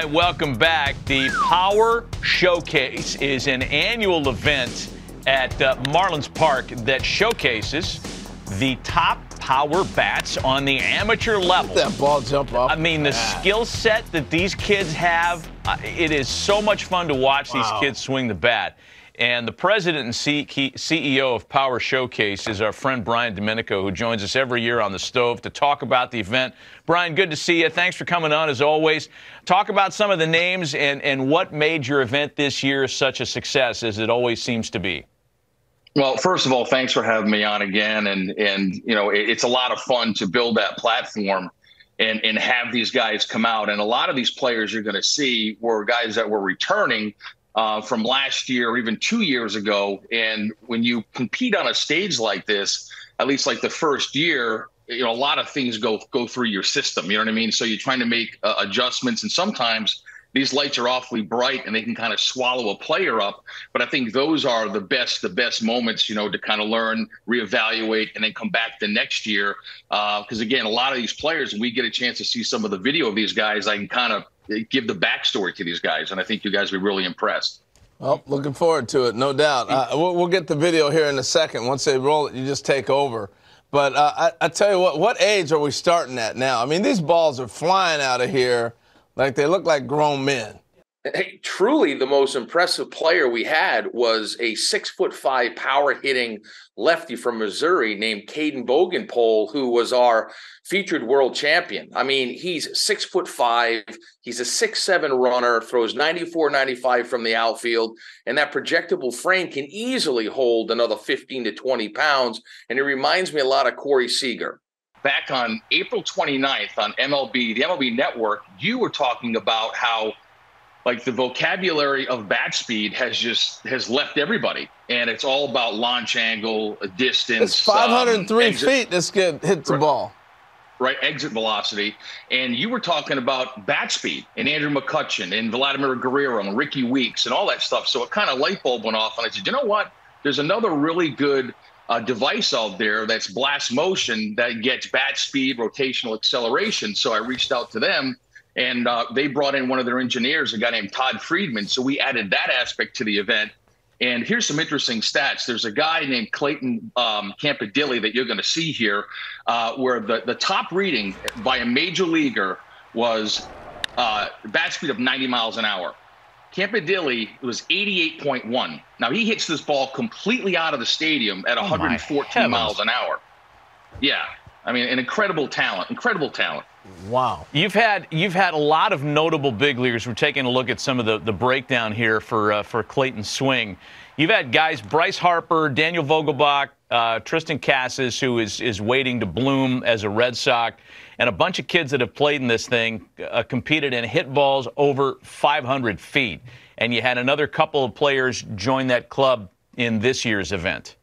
Brian, welcome back. The Power Showcase is an annual event at Marlins Park that showcases the top power bats on the amateur level. That ball jump off. I mean, the skill set that these kids have, it is so much fun to watch these kids swing the bat. And the president and CEO of Power Showcase is our friend Brian Domenico, who joins us every year on the stove to talk about the event. Brian, good to see you. Thanks for coming on, as always. Talk about some of the names and what made your event this year such a success, as it always seems to be. Well, first of all, thanks for having me on again. And you know, it's a lot of fun to build that platform and have these guys come out. And a lot of these players you're going to see were guys that were returning from last year or even 2 years ago. And when you compete on a stage like this, at least like the first year, you know, a lot of things go through your system. You know what I mean? So you're trying to make adjustments, and sometimes these lights are awfully bright and they can kind of swallow a player up. But I think those are the best moments, you know, to kind of learn, reevaluate, and then come back the next year. Because again, a lot of these players, when we get a chance to see some of the video of these guys, I can kind of give the backstory to these guys, and I think you guys will be really impressed. Well, looking forward to it, no doubt. We'll get the video here in a second. Once they roll it, you just take over. But I tell you what age are we starting at now? I mean, these balls are flying out of here like they look like grown men. Hey, truly the most impressive player we had was a 6'5" power hitting lefty from Missouri named Caden Bogenpole, who was our featured world champion. I mean, he's 6'5", he's a 6'7" runner, throws 94, 95 from the outfield, and that projectable frame can easily hold another 15 to 20 pounds. And it reminds me a lot of Corey Seager. Back on April 29th on MLB, the MLB Network, you were talking about how like the vocabulary of bat speed has left everybody, and it's all about launch angle, distance. It's 503 feet. This kid hits the ball. Right, exit velocity. And you were talking about bat speed and Andrew McCutchen and Vladimir Guerrero and Ricky Weeks and all that stuff. So it kind of light bulb went off, and I said, you know what? There's another really good device out there that's blast motion that gets bat speed, rotational acceleration. So I reached out to them. And they brought in one of their engineers, a guy named Todd Friedman. So we added that aspect to the event. And here's some interesting stats. There's a guy named Clayton Campadilli that you're going to see here, where the top reading by a major leaguer was bat speed of 90 miles an hour. Campadilli was 88.1. Now, he hits this ball completely out of the stadium at 114 miles an hour. Yeah. I mean, an incredible talent, Wow. You've had a lot of notable big leaguers. We're taking a look at some of the breakdown here for Clayton's swing. You've had guys, Bryce Harper, Daniel Vogelbach, Tristan Casas, who is waiting to bloom as a Red Sox, and a bunch of kids that have played in this thing, competed and hit balls over 500 feet. And you had another couple of players join that club in this year's event.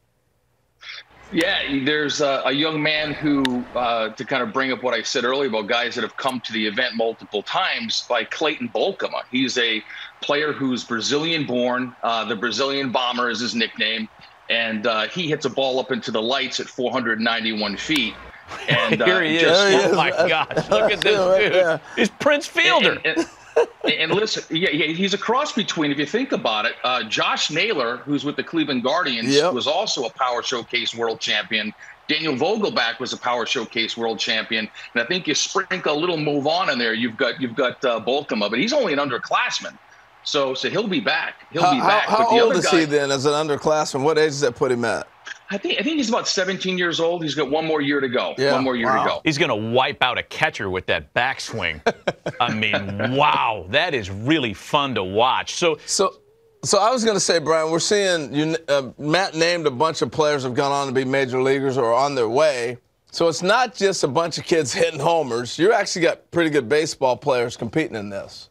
Yeah, there's a young man who, to kind of bring up what I said earlier about guys that have come to the event multiple times, by Clayton Bolkema. He's a player who's Brazilian-born. The Brazilian Bomber is his nickname. And he hits a ball up into the lights at 491 feet. And here he is. Oh, my gosh. Look at this dude. He's Prince Fielder. And listen, yeah, he's a cross between, if you think about it, Josh Naylor, who's with the Cleveland Guardians, was also a Power Showcase world champion. Daniel Vogelbach was a Power Showcase world champion. And I think you sprinkle a little move on in there, you've got Bolkema, but he's only an underclassman. So he'll be back. He'll be back. How old is he then as an underclassman? What age does that put him at? I think he's about 17 years old. He's got one more year to go. Yeah. One more year to go. He's going to wipe out a catcher with that backswing. I mean, wow, that is really fun to watch. So I was going to say, Brian, we're seeing Matt named a bunch of players have gone on to be major leaguers or are on their way. So it's not just a bunch of kids hitting homers. You actually got pretty good baseball players competing in this.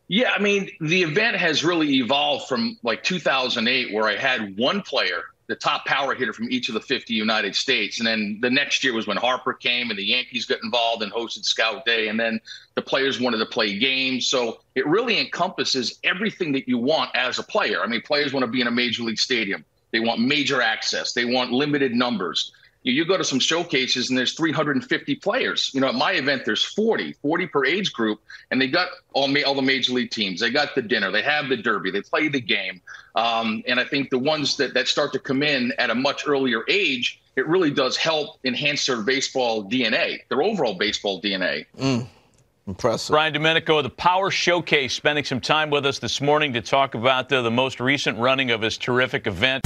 Yeah, I mean, the event has really evolved from like 2008, where I had one player, the top power hitter from each of the 50 United States. And then the next year was when Harper came and the Yankees got involved and hosted Scout Day. And then the players wanted to play games. So it really encompasses everything that you want as a player. I mean, players want to be in a major league stadium. They want major access. They want limited numbers. You go to some showcases and there's 350 players. You know, at my event, there's 40 per age group, and they got all the major league teams. They got the dinner, they have the derby, they play the game. And I think the ones that start to come in at a much earlier age, it really does help enhance their baseball DNA, their overall baseball DNA. Impressive. Brian Domenico of the Power Showcase spending some time with us this morning to talk about the most recent running of his terrific event.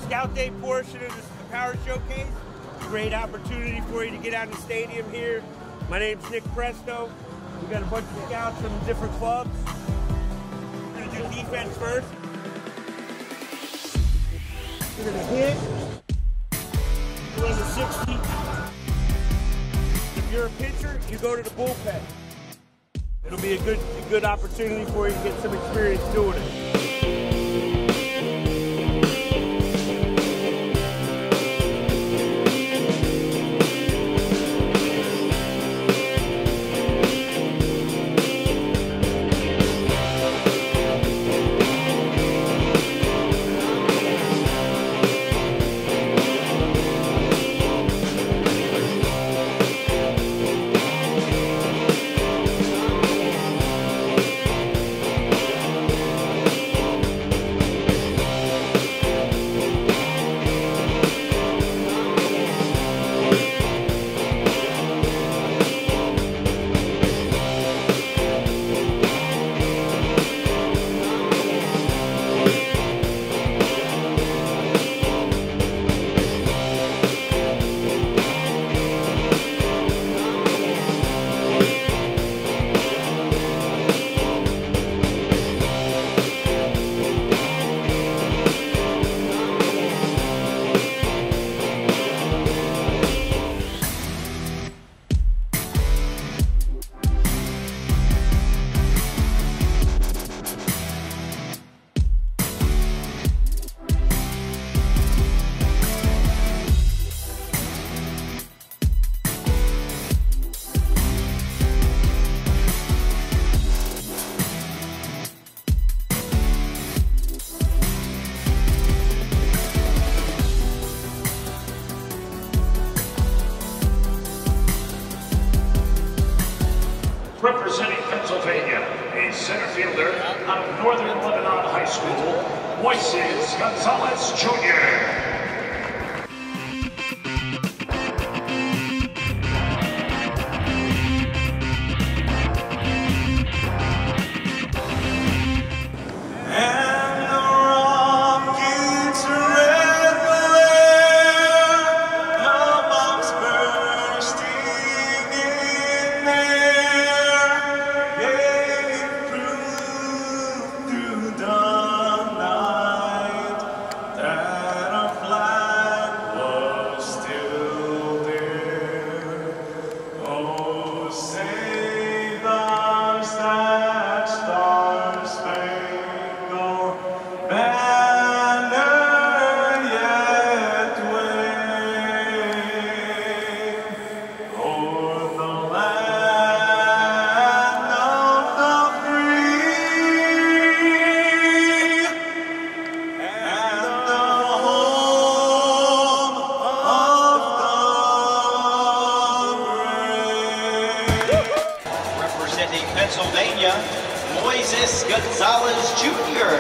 Scout Day portion of the Power Showcase. Great opportunity for you to get out in the stadium here. My name's Nick Presto. We got a bunch of scouts from different clubs. We're gonna do defense first. We're gonna hit. Run the 60. If you're a pitcher, you go to the bullpen. It'll be a good opportunity for you to get some experience doing it. Representing Pennsylvania, a center fielder out of Northern Lebanon High School, Moises Gonzalez, Jr. Representing Pennsylvania, Moises Gonzalez, Jr.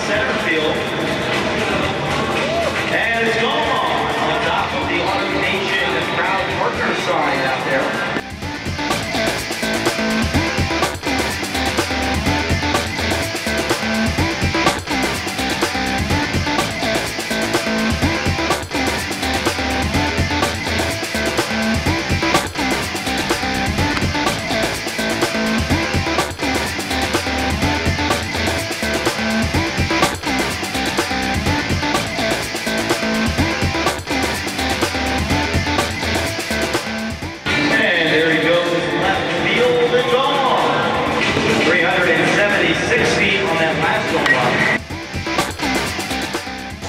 center field. And it's gone on top of the Auto Nation Proud Partner sign out there.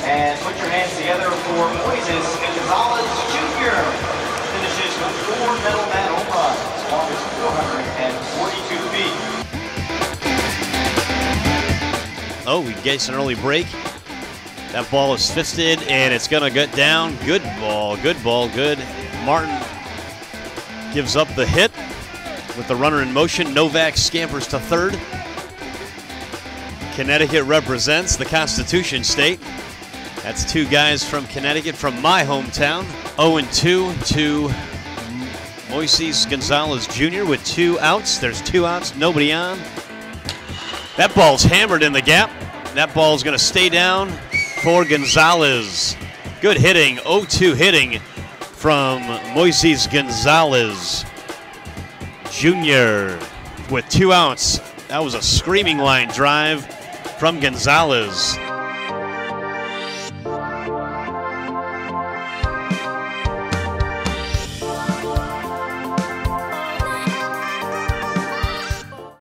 And put your hands together for Moises Gonzalez Jr. Finishes with 4 medal man home runs, longest 442 feet. Oh, we get an early break. That ball is fisted, and it's going to get down. Good ball, good ball, good. Martin gives up the hit with the runner in motion. Novak scampers to third. Connecticut represents the Constitution State. That's 2 guys from Connecticut, from my hometown. 0-2 to Moises Gonzalez Jr. with 2 outs. There's 2 outs, nobody on. That ball's hammered in the gap. That ball's going to stay down for Gonzalez. Good hitting, 0-2 hitting from Moises Gonzalez Jr. with 2 outs. That was a screaming line drive from Gonzalez.